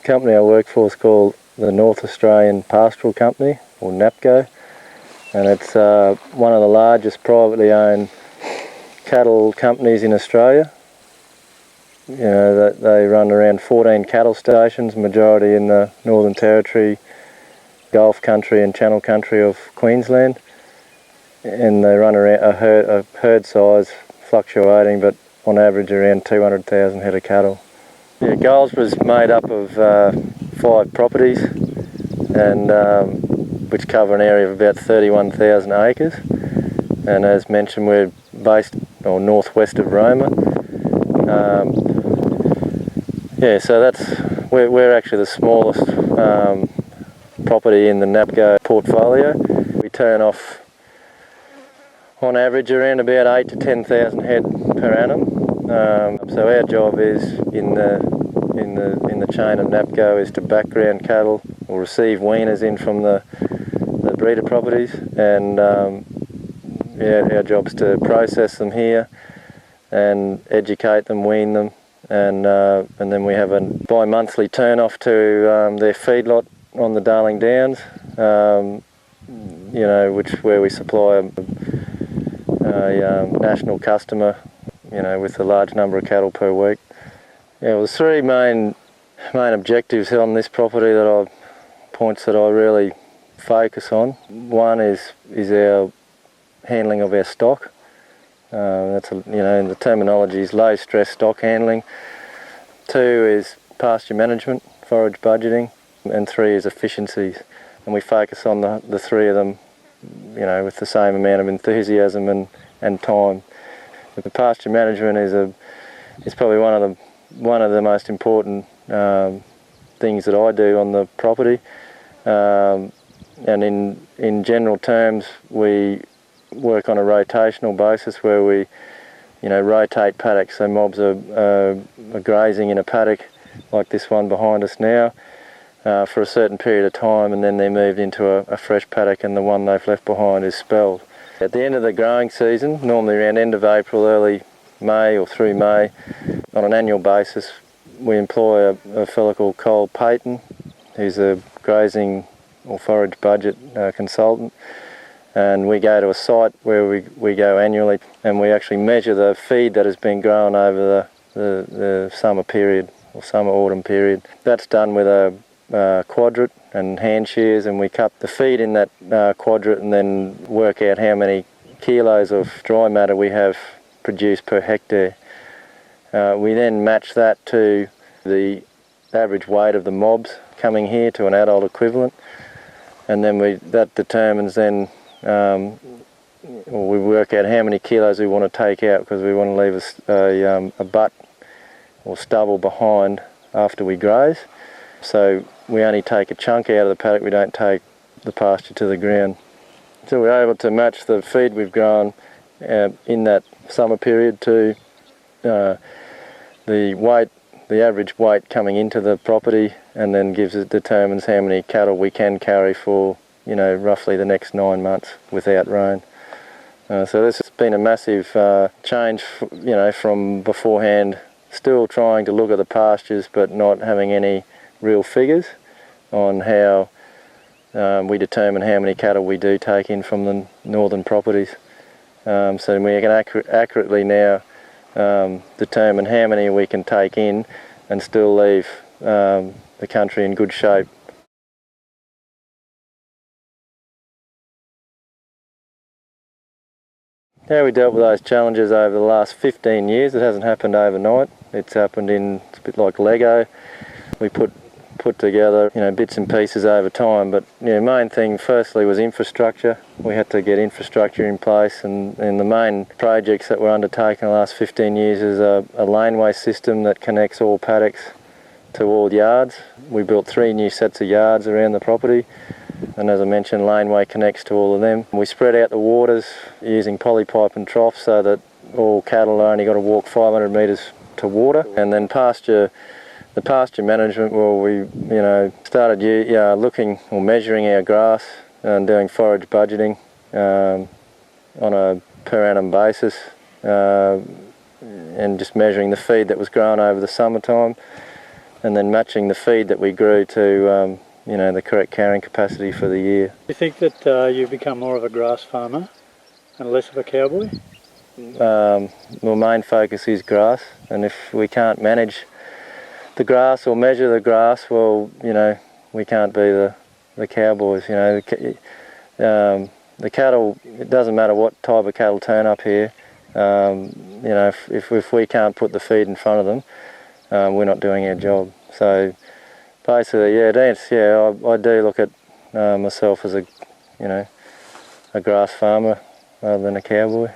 company I work for is called the North Australian Pastoral Company, or NAPCO, and it's one of the largest privately owned cattle companies in Australia. You know, they run around 14 cattle stations, majority in the Northern Territory, Gulf Country and Channel Country of Queensland, and they run around a herd size fluctuating, but on average around 200,000 head of cattle. Yeah, Goals was made up of 5 properties, and which cover an area of about 31,000 acres. And as mentioned, we're based northwest of Roma. Yeah, so we're actually the smallest property in the NAPCO portfolio. We turn off on average around about 8,000 to 10,000 head per annum. So our job is in the chain of NAPCO is to background cattle or receive weaners in from the breeder properties, and yeah, our job is to process them here and educate them, wean them, and then we have a bi-monthly turn off to their feedlot on the Darling Downs, you know, where we supply a national customer, you know, with a large number of cattle per week. Yeah, well, there's 3 main objectives on this property points that I really focus on. One is our handling of our stock. That's you know, in the terminology is low stress stock handling. 2 is pasture management, forage budgeting, and 3 is efficiencies. And we focus on the 3 of them, you know, with the same amount of enthusiasm and time. The pasture management is probably one of the most important things that I do on the property. And in general terms, we work on a rotational basis where we, you know, rotate paddocks. So mobs are grazing in a paddock like this one behind us now for a certain period of time, and then they're moved into a fresh paddock, and the one they've left behind is spelled. At the end of the growing season, normally around end of April, early May or through May, on an annual basis, we employ a fellow called Cole Payton, who's a grazing or forage budget consultant, and we go to a site where we go annually, and we actually measure the feed that has been grown over the summer period or summer-autumn period. That's done with a quadrant and hand shears, and we cut the feed in that quadrant and then work out how many kilos of dry matter we have produced per hectare. We then match that to the average weight of the mobs coming here to an adult equivalent, and then that determines then we work out how many kilos we want to take out, because we want to leave a butt or stubble behind after we graze. So we only take a chunk out of the paddock, we don't take the pasture to the ground. So we're able to match the feed we've grown in that summer period to the average weight coming into the property, and then determines how many cattle we can carry for, you know, roughly the next 9 months without rain. So this has been a massive change, you know, from beforehand, still trying to look at the pastures but not having any real figures on how we determine how many cattle we do take in from the northern properties. So we can accurately now determine how many we can take in and still leave the country in good shape. How we dealt with those challenges over the last 15 years, it hasn't happened overnight. It's happened it's a bit like Lego. We put together, you know, bits and pieces over time, but the main thing firstly was infrastructure. We had to get infrastructure in place, and the main projects that were undertaken the last 15 years is a laneway system that connects all paddocks to all yards. We built 3 new sets of yards around the property, and as I mentioned, laneway connects to all of them. We spread out the waters using polypipe and troughs so that all cattle only got to walk 500 metres to water. And then the pasture management, well, we, you know, started looking or measuring our grass and doing forage budgeting on a per annum basis, and just measuring the feed that was grown over the summertime. and then matching the feed that we grew to you know, the correct carrying capacity for the year. Do you think that you've become more of a grass farmer and less of a cowboy? My main focus is grass, and if we can't manage the grass or measure the grass, well, you know, we can't be the cowboys. You know, the cattle, it doesn't matter what type of cattle turn up here, you know, if we can't put the feed in front of them, we're not doing our job. So basically, yeah, I do look at myself as a, you know, a grass farmer rather than a cowboy.